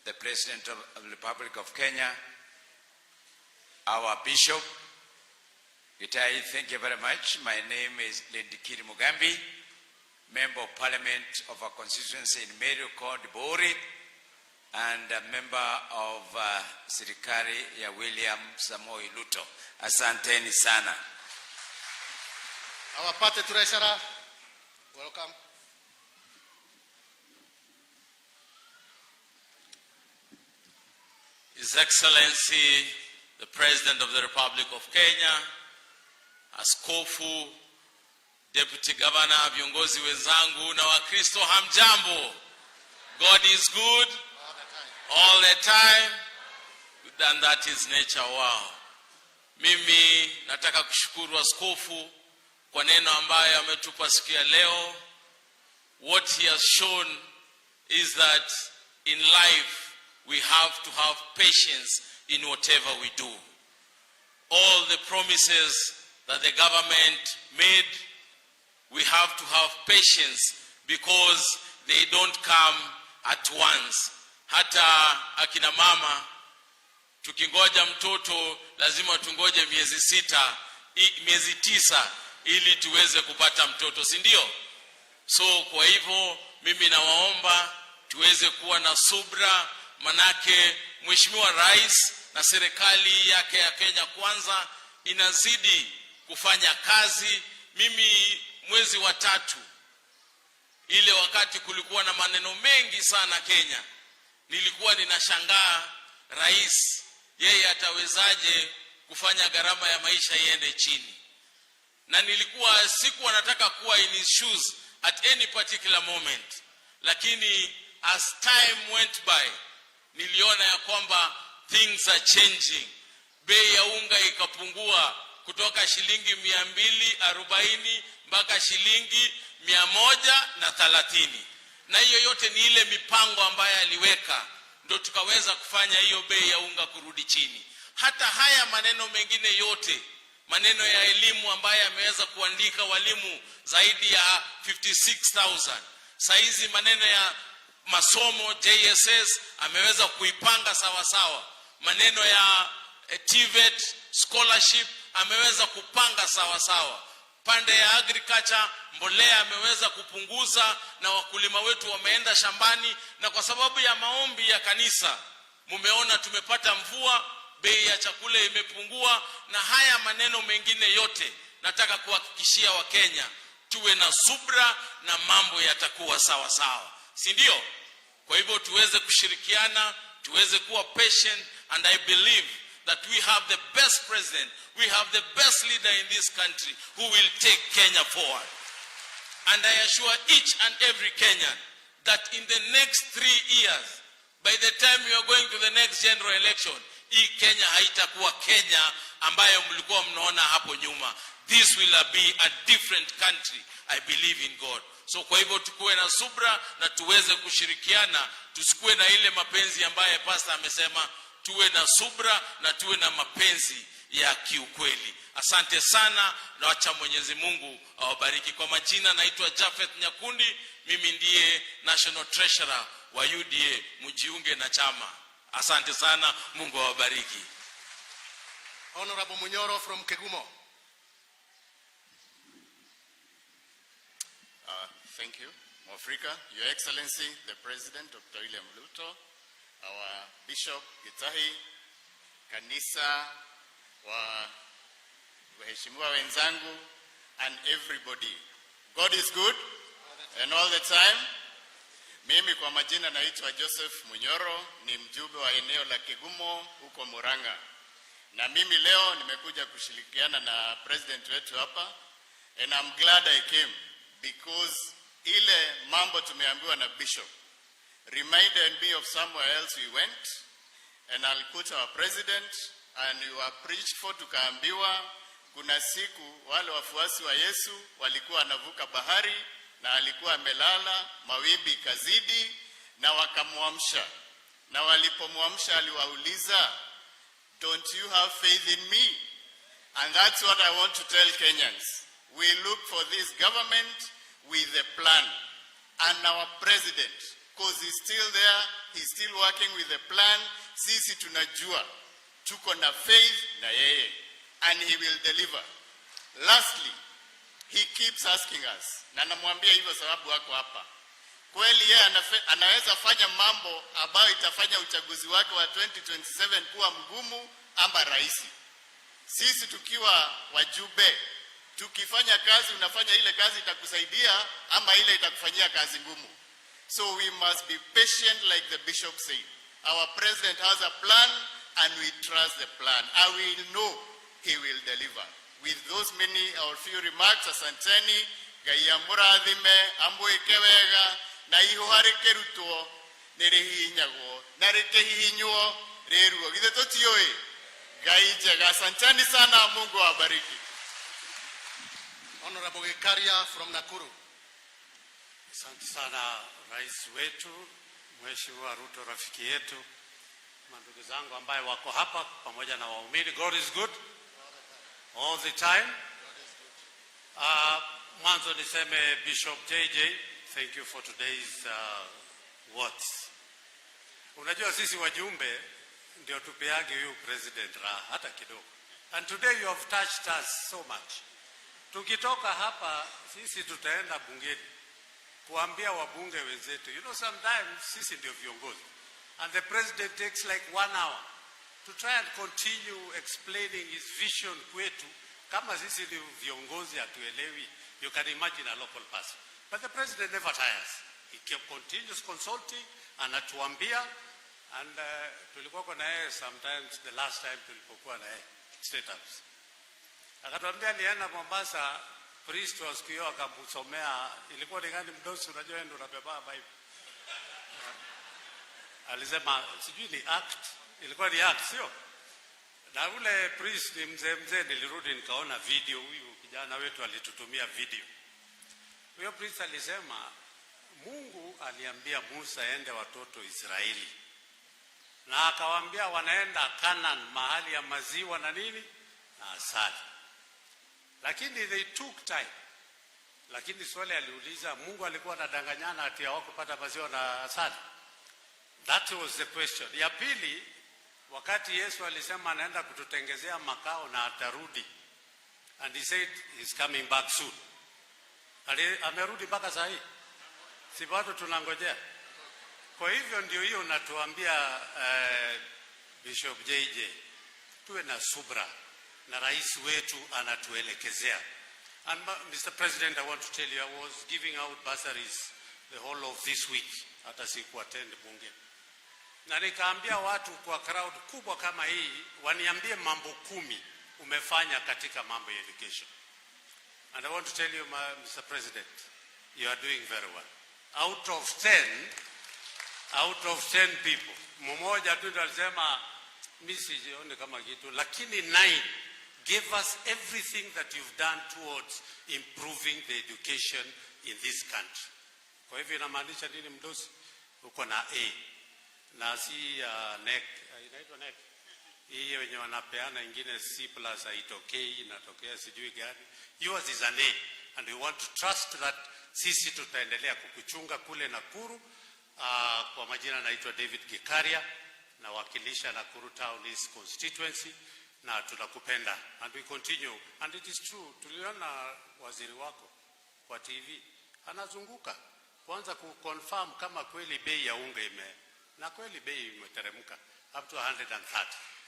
the President of the Republic of Kenya, our Bishop, Gitahi, thank you very much. My name is Lindikiri Mugambi, Member of Parliament of a constituency in Meru called Bori, and a member of Serikali ya William Samoei Ruto. Asanteni sana. Our party treasurer, welcome. His Excellency, the President of the Republic of Kenya, Askofu, Deputy Governor, viongozi wenzangu na Wakristo, hamjambo. God is good all the time, and that is nature. Wow. Mimi nataka kushukuru Askofu kwa neno ambayo ametupa siku ya leo. What he has shown is that in life we have to have patience in whatever we do. All the promises that the government made, we have to have patience because they don't come at once. Hata akina mama, tukingoja mtoto lazima tungoje miezi tisa ili tuweze kupata mtoto, si ndio? So kwa hivyo mimi nawaomba tuweze kuwa na subra, manake Mheshimiwa Rais na serikali yake ya Kenya Kwanza inazidi kufanya kazi. Mimi mwezi wa 3, ile wakati kulikuwa na maneno mengi sana Kenya, nilikuwa ninashangaa rais yeye atawezaje kufanya gharama ya maisha iende chini. Na nilikuwa sikuwa nataka kuwa in his shoes at any particular moment, lakini as time went by niliona ya kwamba things are changing. Bei ya unga ikapungua kutoka shilingi 240 mpaka shilingi 130. Na hiyo yote ni ile mipango ambayo aliweka, ndio tukaweza kufanya hiyo bei ya unga kurudi chini. Hata haya maneno mengine yote, maneno ya elimu ambayo ameweza kuandika walimu zaidi ya 56,000. Saizi maneno ya masomo JSS ameweza kuipanga sawa sawa. Maneno ya TVET scholarship ameweza kupanga sawa sawa. Pande ya agriculture, mbolea ameweza kupunguza na wakulima wetu wameenda shambani, na kwa sababu ya maombi ya kanisa mumeona tumepata mvua, bei ya chakula imepungua. Na haya maneno mengine yote nataka kuhakikishia Wakenya tuwe na subra na mambo yatakuwa sawa sawa, si ndio? Kwa hivyo tuweze kushirikiana, tuweze kuwa patient, and I believe that we have the best president, we have the best leader in this country who will take Kenya forward. And I assure each and every Kenyan that in the next 3 years, by the time we are going to the next general election, hii Kenya haitakuwa Kenya ambayo mlikuwa mnaona hapo nyuma. This will be a different country. I believe in God. So kwa hivyo tukue na subra na tuweze kushirikiana, tusikue na ile mapenzi ambaye pastor amesema, tuwe na subra na tuwe na mapenzi ya kiukweli. Asante sana na acha Mwenyezi Mungu awabariki. Kwa majina naitwa Jafet Nyakundi, mimi ndiye National Treasurer wa UDA, mjiunge na chama. Asante sana, Mungu awabariki. Honorable Munyoro from Kegumo. Thank you, Mwafrika, Your Excellency, the President Dr. William Ruto, our Bishop Gitahi, kanisa, waheshimiwa wenzangu, and everybody. God is good and all the time. Mimi kwa majina naitwa Joseph Munyoro, ni mjumbe wa eneo la Kegumo huko Murang'a. Na mimi leo nimekuja kushirikiana na president wetu hapa, and I'm glad I came because ile mambo tumeambiwa na Bishop reminded me of somewhere else we went, and I'll quote our president, and we were preached for, tukaambiwa kuna siku wale wafuasi wa Yesu walikuwa wanavuka bahari na alikuwa amelala, mawimbi kazidi na wakamwamsha, na walipomwamsha aliwauliza, don't you have faith in me? And that's what I want to tell Kenyans. We look for this government with a plan, and our president because he's still there, he's still working with the plan. Sisi tunajua, tuko na faith na yeye, and he will deliver. Lastly, he keeps asking us, na namwambia hivyo sababu wako hapa. Kweli yeye anaweza fanya mambo ambayo itafanya uchaguzi wake wa 2027 kuwa mgumu ama rahisi. Sisi tukiwa wajumbe, tukifanya kazi, unafanya ile kazi itakusaidia ama ile itakufanyia kazi ngumu. So we must be patient like the bishop said. Our president has a plan and we trust the plan. And we know he will deliver. With those many or few remarks, asanteni, gayamuradhime, ambuikewega, na ihoharike rutuo, nerehinyago, narekehinyuo, reruo. Githetotioe, gaijega, asanteni sana, Mungu awabariki. Honorable Gitahi from Nakuru. Asante sana rais wetu, Mheshimiwa Ruto, rafiki yetu, mandugu zangu ambaye wako hapa pamoja na waumini. God is good all the time. Mwanzo niseme Bishop JJ, thank you for today's words. Unajua sisi wajumbe ndio tupeage huyu president raha hata kidogo. And today you have touched us so much. Tukitoka hapa sisi tutaenda bungeni kuambia wabunge wenzetu, you know, sometimes sisi ndio viongozi, and the president takes like 1 hour to try and continue explaining his vision kwetu. Kama sisi ndio viongozi hatuelewi, you can imagine a local person. But the president never tires. He continues consulting, anatuambia, and tulikuwa na yeye sometimes, the last time tulipokuwa na yeye State House, akatuambia nienda Mombasa, priest was kio akamusomea, ilikuwa ni gani mdosi, unajua ndio unabeba Bible. Alisema sijui ni act, ilikuwa ni act sio? Na ule priest ni mzee, nilirudi nikaona video, huyu kijana wetu alitutumia video. Huyo priest alisema Mungu aliambia Musa ende watoto Israeli, na akawaambia wanaenda Canaan, mahali ya maziwa na nini na asali. Lakini they took time. Lakini swali aliuliza, Mungu alikuwa anadanganyana ati hawakupata maziwa na asali? That was the question. Ya pili, wakati Yesu alisema anaenda kututengezea makao na atarudi, and he said he's coming back soon. Amerudi mpaka saa hii? Si bado tunangojea? Kwa hivyo ndio hiyo natuambia Bishop JJ, tuwe na subra na rais wetu anatuelekezea. And Mr. President, I want to tell you, I was giving out bursaries the whole of this week, hata siku attend bunge. Na nikaambia watu kwa crowd kubwa kama hii, waniambie mambo 10 umefanya katika mambo ya education. And I want to tell you, Mr. President, you are doing very well. Out of 10 people, mmoja tu ndo alisema mimi sijione kama kitu, lakini 9 gave us everything that you've done towards improving the education in this country. Kwa hivyo inamaanisha nini mdosi? Uko na A. Na si NEC, inaitwa NEC. Hii wenye wanapeana ingine C+ haitokei, inatokea sijui gani. Yours is an A, and we want to trust that sisi tutaendelea kukuchunga kule Nakuru. Kwa majina naitwa David Gikaria, na wakilisha Nakuru Town East constituency, na tunakupenda, and we continue. And it is true, tuliona waziri wako kwa TV anazunguka kwanza kuconfirm kama kweli bei ya unga na kweli bei imeteremka up to 130.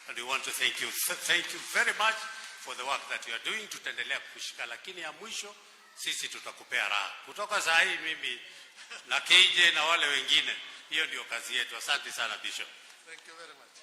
And we want to thank you very much for the work that you are doing. Tutaendelea kukushika, lakini ya mwisho sisi tutakupea raha kutoka saa hii, mimi na KJ na wale wengine. Hiyo ndio kazi yetu. Asante sana Bishop. Thank you very much.